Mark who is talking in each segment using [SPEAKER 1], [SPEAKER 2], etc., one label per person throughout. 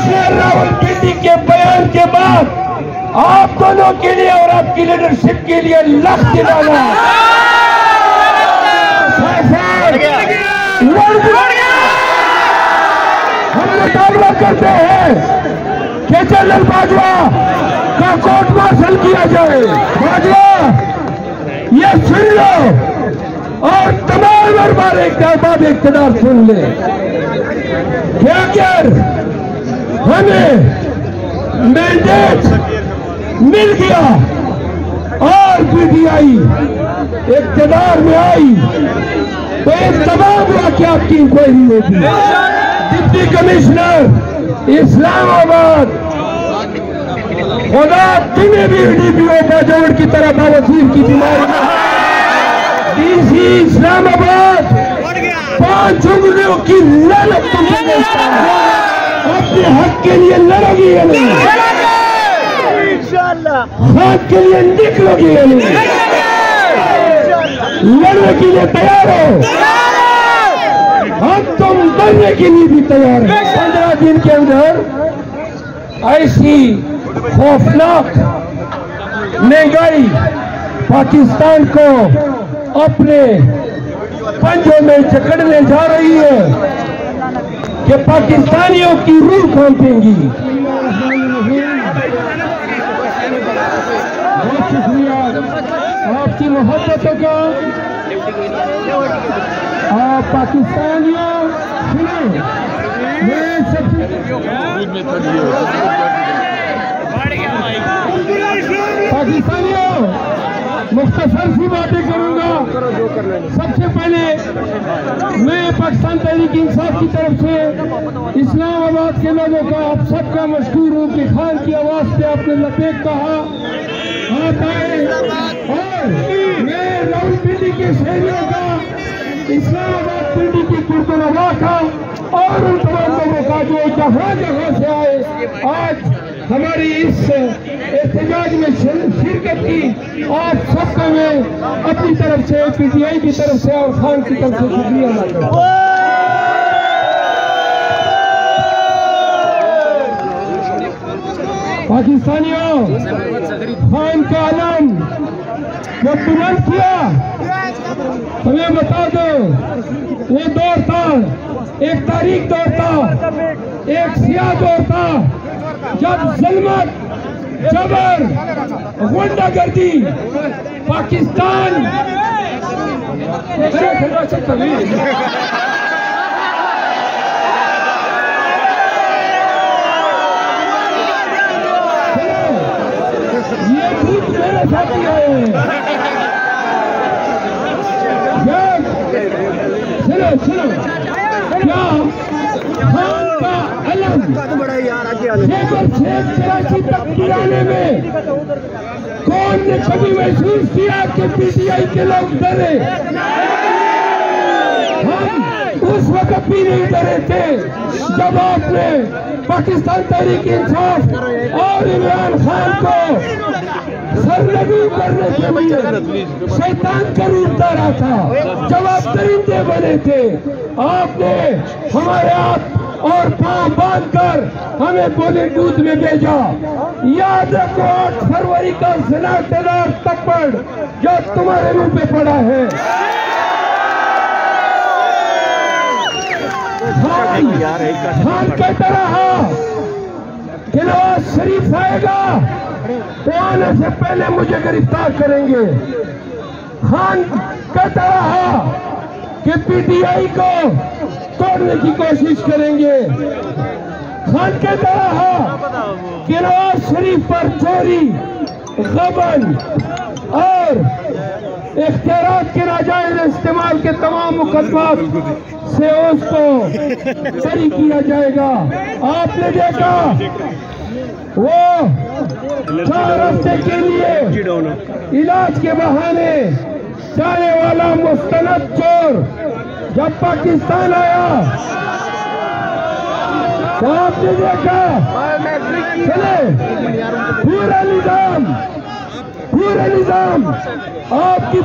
[SPEAKER 1] Commissioner Rawalpindi के बयान के बाद आप दोनों के लिए और आपकी लीडरशिप के लिए लाख दिलाना हम मुतालबा करते हैं कि जनरल बाजवा का कोर्ट मार्शल किया जाए। बाजवा ये सुन लो और तमाम अरबाब इख्तियार सुन ले कि अगर हमें मैंडेट मिल गया और पीटीआई इख्तियार में आई तो इन तमाम वाक़यात की इंक्वायरी होगी। डिप्टी कमिश्नर इस्लामाबाद, खुदा तुम्हें भी डीपीओ बाजौड़ की तरह बवासीर की बीमारी, डीसी इस्लामाबाद 5 उंगलियों की लड़क तुम्हें अपने हक के लिए लड़ोगी या नहीं? हक के लिए निकलोगी या नहीं? लड़ने के लिए तैयार हो? हम तुम बनने के लिए भी तैयार हैं। 15 दिन के अंदर ऐसी खौफनाक महंगाई पाकिस्तान को अपने पंजों में जकड़ने जा रही है कि पाकिस्तानियों की रूह कांपेंगी। बहुत शुक्रिया आपकी मोहब्बतों का। आप पाकिस्तानियों सुने, मैं सबसे पाकिस्तानियों मुख्तसर सी बातें करूंगा। सबसे पहले मैं पाकिस्तान तहरीक इंसाफ की तरफ से इस्लामाबाद के लोगों का आप सबका मशकूर हूँ कि खान की आवाज पे आपने लपेट कहा आप आए और मैं रावलपिंडी के शहरियों का, इस्लामाबाद पिंडी की कुर्बान का और उन तमाम लोगों का जो जहाँ जहाँ से आए आज हमारी इस एहतजाज में शिरकत की, आप सबका मैं अपनी तरफ से, पीटीआई की तरफ से और खान की तरफ से शुक्रिया अदा करता हूं। पाकिस्तानियों, खान का आलम जब बुलंद किया, तुम्हें बता दो, ये दौर था, एक तारीख दौर था, एक सियाह दौर था, जब ज़ुल्मत, जबर, गुंडागर्दी पाकिस्तान ये झूठ मेरे साथी है। सुनो सुनो, क्या खान का अलम तक गिराने में कौन ने कभी महसूस किया कि पीटीआई के लोग डरे? हम उस वक्त भी नहीं डरे थे जब आपने पाकिस्तान तहरीक इंसाफ और इमरान खान को सरनगू करने के लिए शैतान का रूप धारा था। जब आप दरिंदे बने थे, आपने हमारे हाथ और पांव बांधकर हमें बोले दूध में भेजा। याद रखो 8 फरवरी का सनातदार थप्पड़ जो तुम्हारे मुंह पे पड़ा है। खान कहता रहा कि नवाज शरीफ आएगा तो आने से पहले मुझे गिरफ्तार करेंगे। खान कहता रहा कि पीटीआई को तोड़ने की कोशिश करेंगे। खान कहता रहा कि नवाज शरीफ पर चोरी, गबन और इख्तियारात के नाजायज इस्तेमाल के तमाम मुकदमात से उसको बरी किया जाएगा। आपने देखा वो 4 हफ्ते के लिए इलाज के बहाने जाने वाला मुस्तनद चोर जब पाकिस्तान आया तो आपने देखा चले पूरा निजाम आपकी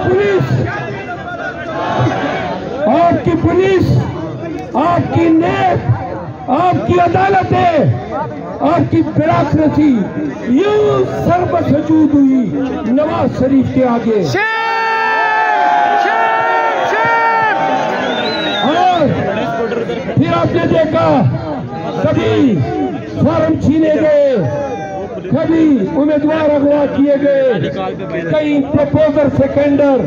[SPEAKER 1] पुलिस, आपकी नेक, आपकी अदालतें, आपकी ब्यूरोक्रेसी यूं सर्वसजूद हुई नवाज शरीफ के आगे। और फिर आपने देखा कभी फॉर्म छीने गए, कभी उम्मीदवार अगवा किए गए, कई प्रपोजर सेकेंडर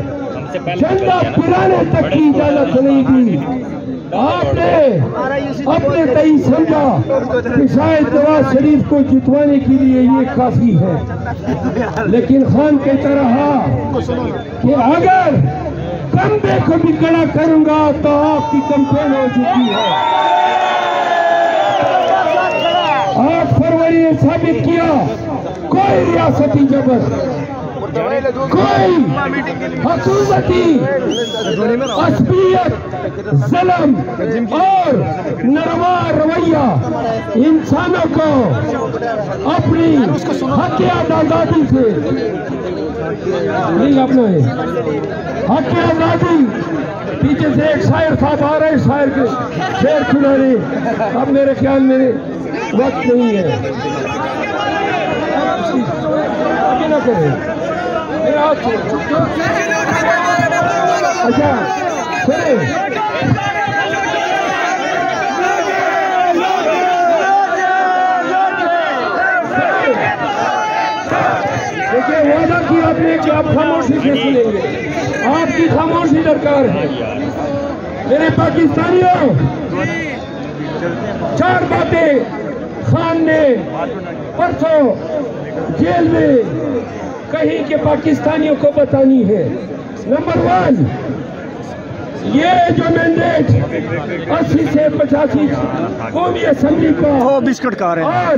[SPEAKER 1] झंडा पिराने तक की इजाजत नहीं दी। आपने अपने तय समझा कि शायद नवाज शरीफ को जितवाने के लिए ये काफी है, लेकिन खान कहता रहा कि अगर कंधे को भी कड़ा करूंगा तो आपकी कंपेन हो चुकी है। 8 फरवरी ने साबित किया कोई रियासती जबर, कोई हुकूमती असबियत, ज़ुल्म और नरवा रवैया इंसानों को अपनी हक आज़ादी से नहीं अपना है। हक आज़ादी, पीछे से एक शायर साहब आ रहे, शायर के शेर सुनाने। अब मेरे ख्याल में वक्त नहीं है, अभी ना करें। अच्छा सुने, देखिए वादा किया आपने कि आप खामोशी से सुनेंगे, आपकी खामोशी दरकार है। मेरे पाकिस्तानियों, 4 बातें खान ने परसों जेल में कहीं के पाकिस्तानियों को बतानी है। नंबर 1, ये जो मैंडेट 80 से 85 कौमी असेंबली का
[SPEAKER 2] बिस्कुट खा रहे हैं
[SPEAKER 1] और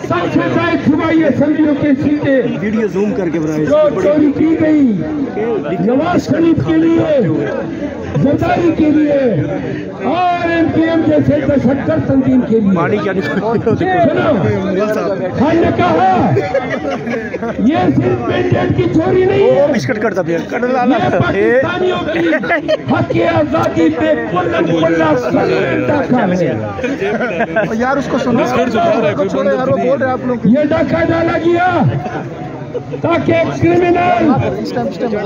[SPEAKER 1] सबसे ज्यादा सूबाई असेंबलियों के सीटें
[SPEAKER 2] वीडियो जूम करके
[SPEAKER 1] जो चोरी की गई नवाज शरीफ के लिए, जरदारी के लिए और एमपीएम जैसे दशहत्तर तंजीम के लिए। खान ने कहा ये सिर्फ मैंडेट की चोरी नहीं है,
[SPEAKER 2] बिस्कुट करता
[SPEAKER 1] पाकिस्तानियों की हक आजादी पे
[SPEAKER 2] यार उसको सुनो,
[SPEAKER 1] ये डाका डाला गया ताकि क्रिमिनल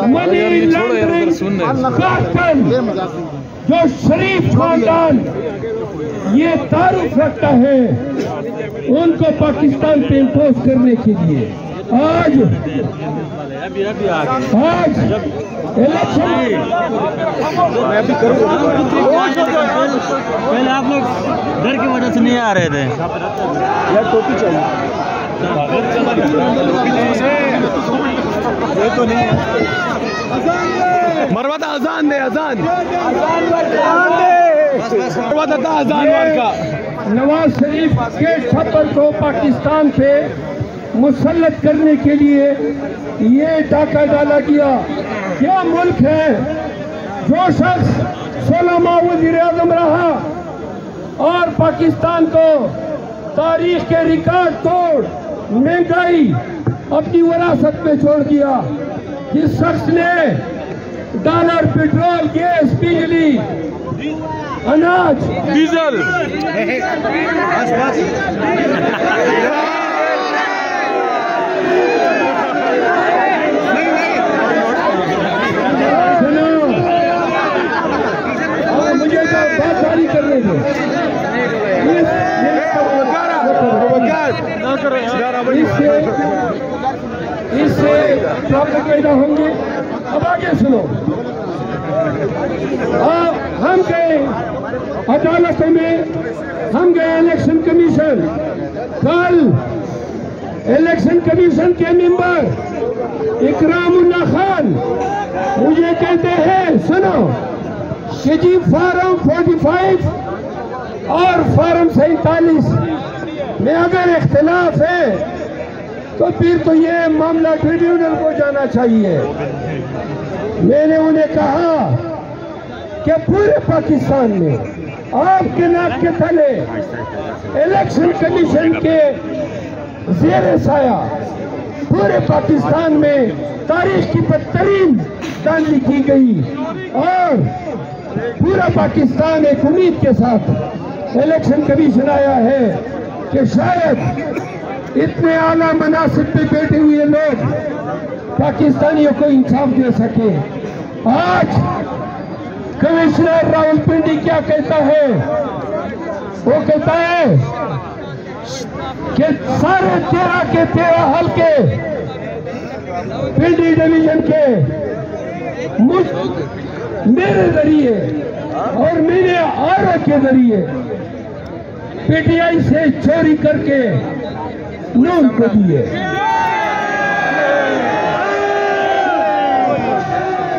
[SPEAKER 1] मनी लॉन्ड्रिंग कार्टल जो शरीफ खानदान ये तारुफ रखता है उनको पाकिस्तान पे इम्पोज करने के लिए आज इलेक्शन
[SPEAKER 2] मैं भी करूँगा। पहले आप लोग डर की वजह से नहीं आ रहे थे यार, टोपी चाहिए ये तो नहीं है। मरवाता अजान दे, अजान मरवाता अजान का।
[SPEAKER 1] नवाज शरीफ के छप्पर को पाकिस्तान पे मुसल्लत करने के लिए ये डाका डाला गया। क्या मुल्क है जो शख्स 16 माह वज़ीर आज़म रहा और पाकिस्तान को तारीख के रिकॉर्ड तोड़ महंगाई अपनी विरासत में छोड़ दिया, जिस शख्स ने डॉलर, पेट्रोल, गैस, बिजली, अनाज,
[SPEAKER 2] डीजल
[SPEAKER 1] मुझे बात जारी करने दो। इससे प्रॉब्लम पैदा होंगे। अब आगे सुनो, हम गए अदालतों में, हम गए इलेक्शन कमीशन। कल इलेक्शन कमीशन के मेंबर इकरामुल्लाह खान मुझे कहते हैं सुनो कि जी फार्म 45 और फार्म 47 में अगर इख्तिलाफ है तो फिर तो ये मामला ट्रिब्यूनल को जाना चाहिए। मैंने उन्हें कहा कि पूरे पाकिस्तान में आपके नाक के तले इलेक्शन कमीशन के ज़ेरे साया पूरे पाकिस्तान में तारीख की बदतरीन दांधी की गई और पूरा पाकिस्तान एक उम्मीद के साथ इलेक्शन कमीशन आया है कि शायद इतने आला मनासिब पे बैठे हुए लोग पाकिस्तानियों को इंसाफ दे सके। आज कमिश्नर रावलपिंडी क्या कहता है? वो कहता है कि सारे 13 के 13 हल्के पिंडी डिवीजन के मेरे जरिए और मेरे आर के जरिए पीटीआई से चोरी करके लोन को दिए।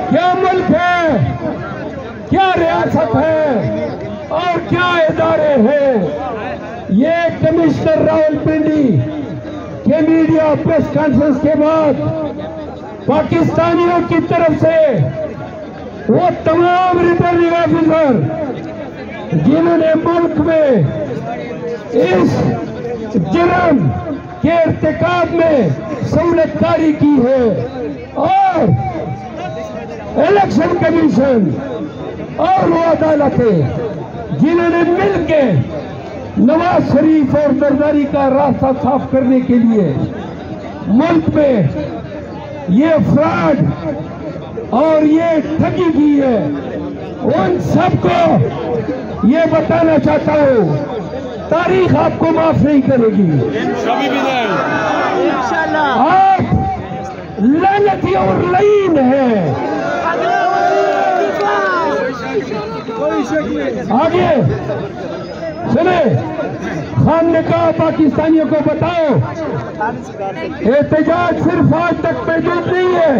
[SPEAKER 1] क्या मुल्क है, क्या रियासत है और क्या इदारे हैं? ये कमिश्नर रावलपिंडी के मीडिया प्रेस कॉन्फ्रेंस के बाद पाकिस्तानियों की तरफ से वो तमाम रिटर्निंग ऑफिसर जिन्होंने मुल्क में इस जुर्म के इर्तिकाब में सहूलतकारी की है और इलेक्शन कमीशन और वो अदालतें जिन्होंने मिलके नवाज शरीफ और जरदारी का रास्ता साफ करने के लिए मुल्क में ये फ्रॉड और ये ठगी की है, उन सबको ये बताना चाहता हूँ, तारीख आपको माफ नहीं करेगी। आप लानती और लईन है। आगे सुने, खान ने कहा पाकिस्तानियों को बताओ एहतजाज सिर्फ आज तक महदूद नहीं है।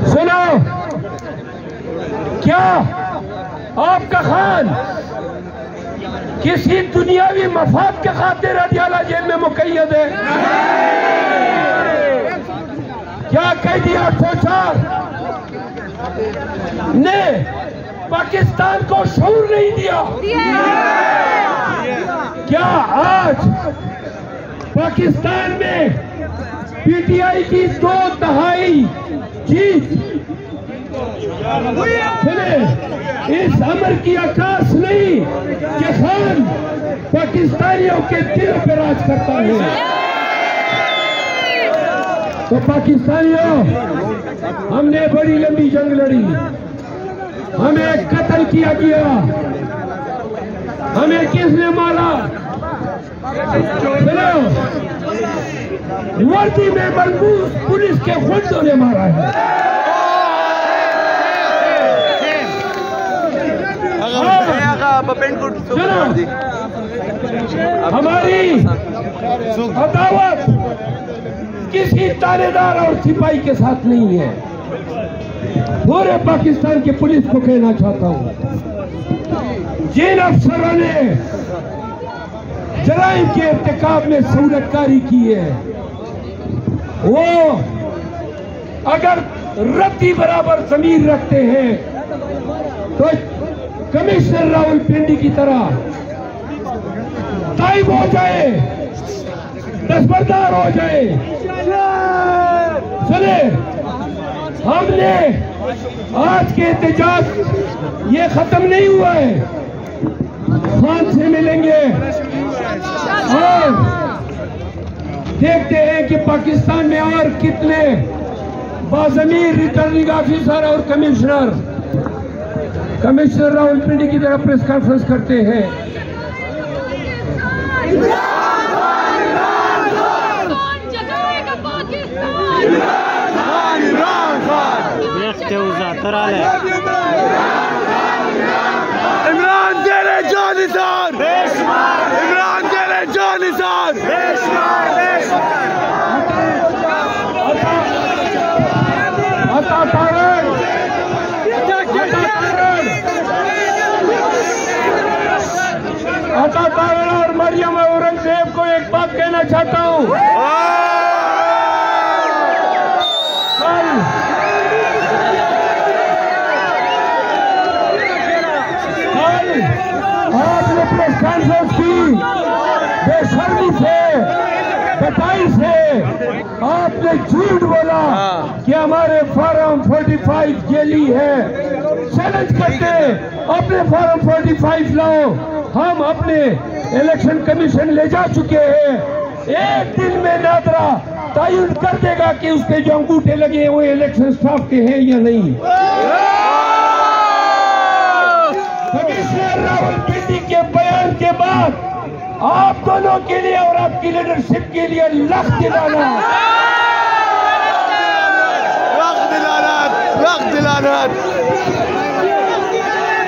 [SPEAKER 1] सुनो, क्या आपका खान किसी दुनियावी मफाद के खातिर अदियाला जेल में मुकैयद है? क्या कैदी 804 ने पाकिस्तान को शऊर नहीं दिया? क्या आज पाकिस्तान में पीटीआई की 2/3 जीत सुने, इस अमर की आकाश नहीं कि खान पाकिस्तानियों के दिलों पर राज करता है। तो पाकिस्तानियों, हमने बड़ी लंबी जंग लड़ी, हमें कत्ल किया गया, हमें किसने मारा? सुनो, वर्दी में मजबूत पुलिस के गुंडों ने मारा है। सुनो, हमारी अदावत किसी तानेदार और सिपाही के साथ नहीं है। पूरे पाकिस्तान की पुलिस को कहना चाहता हूं, जिन अफसरों ने जराइम के इर्तिकाब में सहूलतकारी की है, वो अगर रत्ती बराबर ज़मीर रखते हैं तो कमिश्नर रावलपिंडी की तरह ताइब हो जाए, दस्तबरदार हो जाए। सुने, हमने आज के एहतजाज ये खत्म नहीं हुआ है, खान से मिलेंगे और देखते हैं कि पाकिस्तान में और कितने बाज़मीर रिटर्निंग ऑफिसर और कमिश्नर रावलपिंडी की तरफ प्रेस कॉन्फ्रेंस करते हैं।
[SPEAKER 3] इमरान तेरे जो निसार, इमरान तेरे जो निसार।
[SPEAKER 1] अता तारण और मरियम औरंगजेब को एक बात कहना चाहता हूँ, आपने प्रेस कॉन्फ्रेंस की बेशर्मी से, बताई से आपने झूठ बोला कि हमारे फार्म 45 जेली है। चैलेंज करते हैं, अपने फॉर्म 45 लाओ। हम अपने इलेक्शन कमीशन ले जा चुके हैं, एक दिन में नादरा तयन कर देगा कि उस पे जो अंगूठे लगे हैं वो इलेक्शन स्टाफ के हैं या नहीं। कमिश्नर रावलपिंडी के बयान के बाद आप दोनों के लिए और आपकी लीडरशिप के लिए लख दिलाना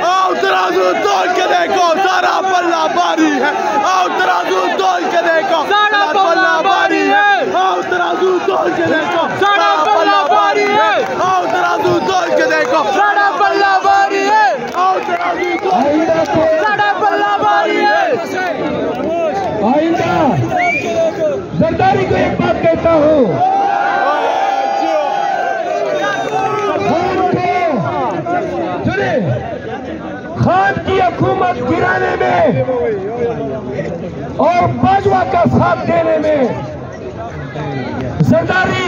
[SPEAKER 3] आओ तराजू तोल के देखो, सारा पल्ला भारी है। आओ तराजू तोल के देखो, सारा पल्ला भारी है। आओ तराजू तोल के देखो, सारा पल्ला भारी है। आओ तराजू तोल के देखो, सारा पल्ला भारी है। आओ तराजू तोल के देखो, सारा पल्ला भारी है।
[SPEAKER 1] आइंदा जरदारी को एक बात कहता हूँ, खान की हुकूमत गिराने में और बाजवा का साथ देने में जरदारी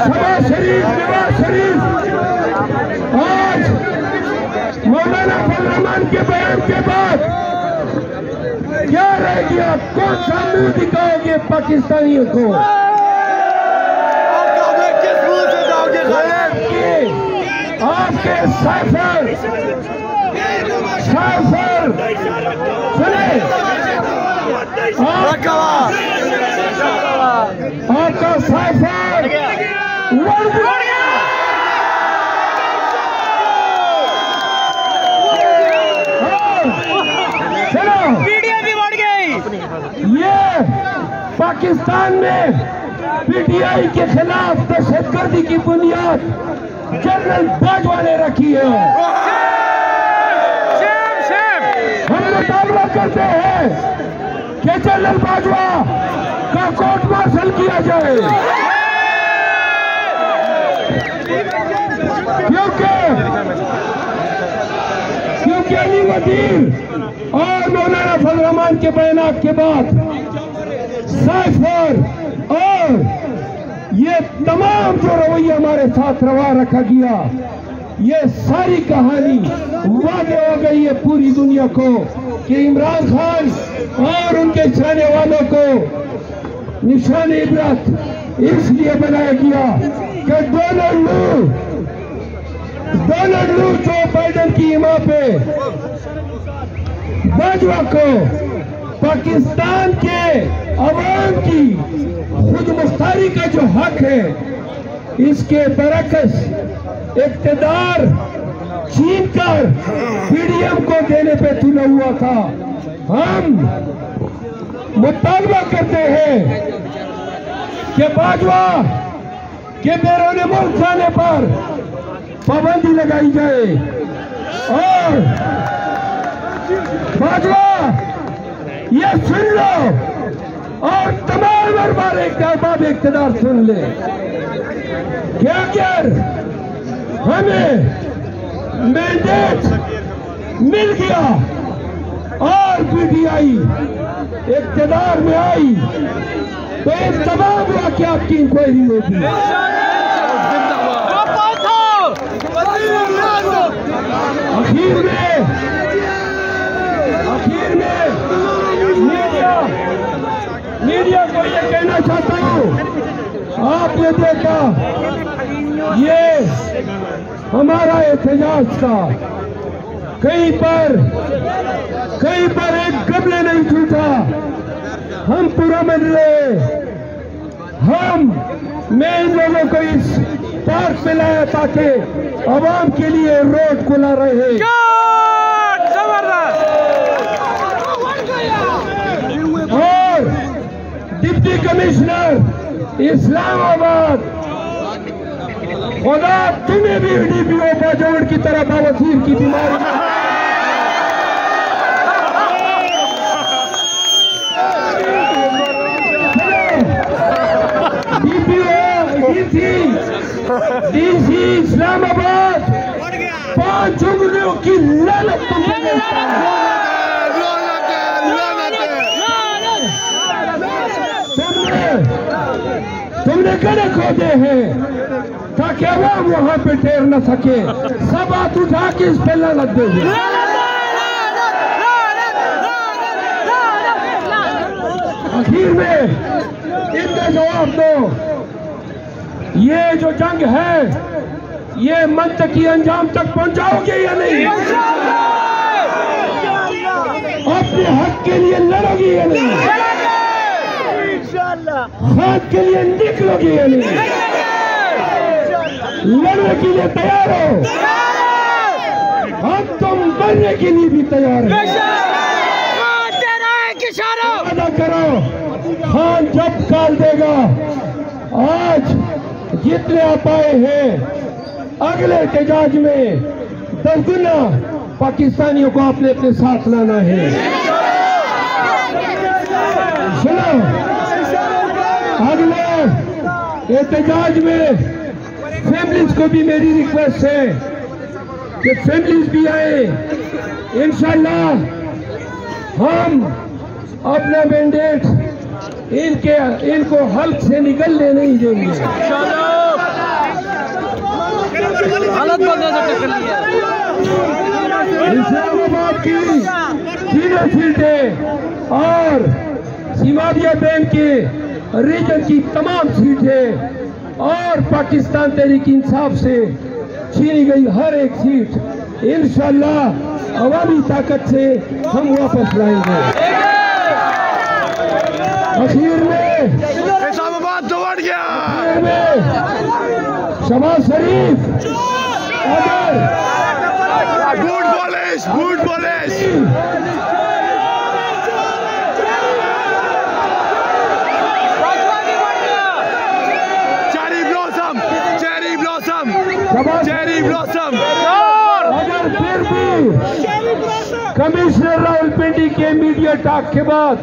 [SPEAKER 1] शबाज शरीफ, नवाज शरीफ आज मौलाना फजल रहमान के बयान के बाद क्या रह गया? कौन सा मुंह दिखाओगे पाकिस्तानियों को? आपके साइफर सुने, आपका साइफर ये पाकिस्तान में पीटीआई के खिलाफ दहशतगर्दी की बुनियाद जनरल बाजवा ने रखी है। हम मुतालबा करते हैं कि जनरल बाजवा का कोर्ट मार्शल किया जाए, क्योंकि अली वजीर और मौलाना फजल रहमान के बयान के बाद साइफर और ये तमाम जो रवैया हमारे साथ रवा रखा गया, ये सारी कहानी वादे हो गई है पूरी दुनिया को कि इमरान खान और उनके चाहने वालों को निशान इबरत इसलिए बनाया गया कि डोनाल्ड लू जो बाइडेन की हिमा पे बाजवा को पाकिस्तान के अवाम की खुद मुख्तारी का जो हक है, इसके बरकस इक़्तिदार छीन कर पीडीएम को देने पे तुला हुआ था। हम मुतालबा करते हैं कि बाजवा के बैरून मुल्क जाने पर पाबंदी लगाई जाए और बाजवा ये सुन लो और तमाम अरबाब इक़्तिदार सुन ले कि अगर हमें मैंडेट मिल गया और पीटीआई इक़्तिदार में आई तो इन तमाम वाक़यात की इंक्वायरी होगी। आखिर में मीडिया को ये कहना चाहता हूँ, आपने देखा ये हमारा एहतजाज था, कहीं पर एक गबले नहीं टूटा, हम पूरा मन रहे। मैं इन लोगों को इस पार्क में लाया ताकि आवाम के लिए रोड खुला रहे। और डिप्टी कमिश्नर इस्लामाबाद, खुदा तुम्हें भी डीपीओ बाजौड़ की तरह बवासीर की बीमारी डीसी इस्लामाबाद 5 उंगलियों की लानत तुमने तुमने गड्ढे खोदे हैं ताकि अवाम वहां पे ठहर न सके। सब हाथ उठा के इस पे लानत देंगे। आखिर में इनका जवाब दो। ये जो जंग है ये मंतकी अंजाम तक पहुंचाओगे या नहीं? अपने हक के लिए लड़ोगे या नहीं? खान के लिए निकलोगे या नहीं? लड़ने के लिए तैयार हो? हम तुम मरने के लिए भी तैयार हैं। वादा करो, खान जब काल देगा। आज जितने आप आए हैं अगले एहतजाज में 10 गुना पाकिस्तानियों को अपने अपने साथ लाना है। सुनो, अगले एहतजाज में फैमिलीज को भी मेरी रिक्वेस्ट है कि फैमिलीज भी आए। इंशाल्लाह हम अपना मैंडेट इनको हल्क से निकलने नहीं देंगे। इस्लामाबाद की तीनों सीटें और सीमादिया बैंक के रीजन की तमाम सीटें और पाकिस्तान तहरीक इंसाफ से छीनी गई हर एक सीट इंशाअल्लाह अवामी ताकत से हम वापस लाएंगे। अखीर में
[SPEAKER 3] इस्लामाबाद दौड़ गया।
[SPEAKER 1] शहबाज शरीफ अगर
[SPEAKER 3] गुड पुलिस चेरी ब्लॉसम
[SPEAKER 1] अगर फिर भी कमिश्नर रावलपिंडी के मीडिया टॉक के बाद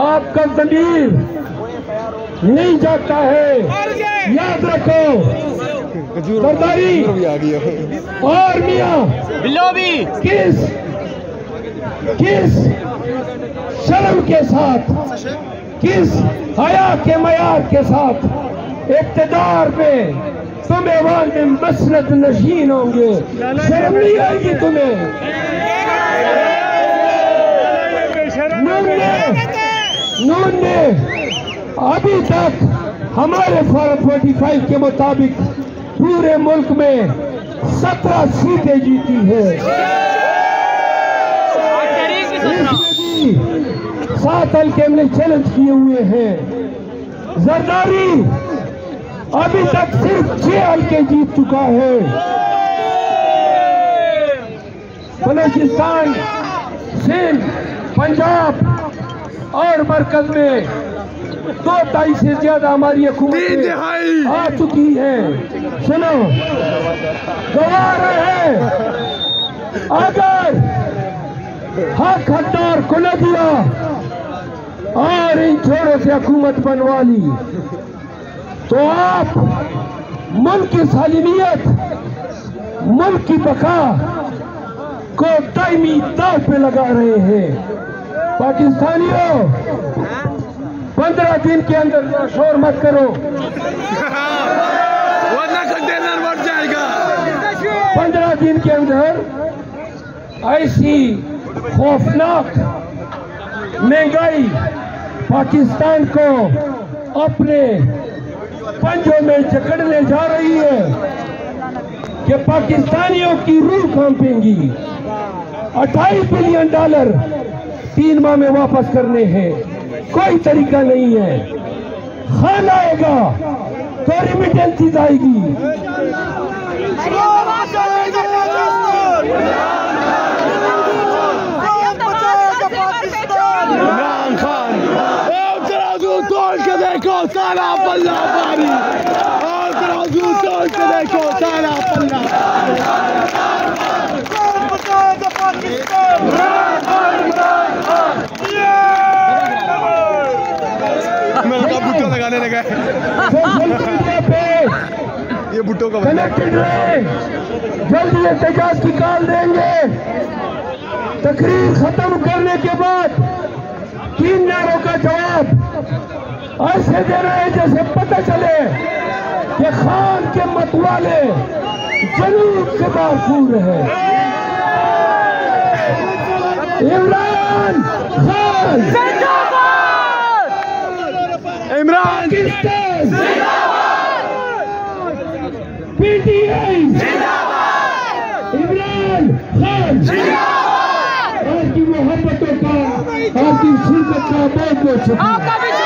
[SPEAKER 1] आपका ज़मीर नहीं जागता है, याद रखो सरदारी और मियां किस शर्म के साथ, किस हया के मयार के साथ इक़्तिदार पे तुम ऐवान में मसरत नशीन होंगे। शर्म नहीं आएगी तुम्हें? नून ने अभी तक हमारे फॉर्म 45 के मुताबिक पूरे मुल्क में 17 सीटें जीती है। इसमें भी 7 हल्के हमने चैलेंज किए हुए हैं। जरदारी अभी तक सिर्फ 6 हल्के जीत चुका है। बलूचिस्तान, सिंध, पंजाब और मरकज में 2-2.5 से ज्यादा हमारी हुकूमत आ चुकी है। सुनो, गवाह है अगर हक हकदार को न दिया और इन छोरों से हुकूमत बनवा ली तो आप मुल्क की सालिमियत, मुल्क की बका को दायमी दाव पे लगा रहे हैं। पाकिस्तानियों 15 दिन के अंदर शोर मत करो,
[SPEAKER 3] वरना कंटेनर बढ़ जाएगा।
[SPEAKER 1] 15 दिन के अंदर ऐसी खौफनाक महंगाई पाकिस्तान को अपने पंजों में जकड़ने जा रही है कि पाकिस्तानियों की रूह कांपेंगी। $28 बिलियन 3 माह में वापस करने हैं, कोई तरीका नहीं है। खान आएगा तो रिमिटेंसीज आएगी।
[SPEAKER 3] इमरान खान तराजू तोड़ के देखो सारा पल्ला भारी, और तराजू तोड़ के देखो सारा पल्ला। मेरा भुट्टो लगाने लगा है। ये भुट्टो का
[SPEAKER 1] कनेक्टेड रहे, जल्दी एहतजाज की कॉल देंगे। तकरीर खत्म करने के बाद 3 नारों का जवाब ऐसे दे रहे हैं जैसे पता चले कि खान के मतवाले जनूब से भरपूर है। इमरान खान
[SPEAKER 3] जिंदाबाद, इमरान
[SPEAKER 1] पाकिस्तान पीटीआई इमरान खान आपकी मोहब्बतों का, आपकी शिरकत का बहुत बहुत शुक्रिया।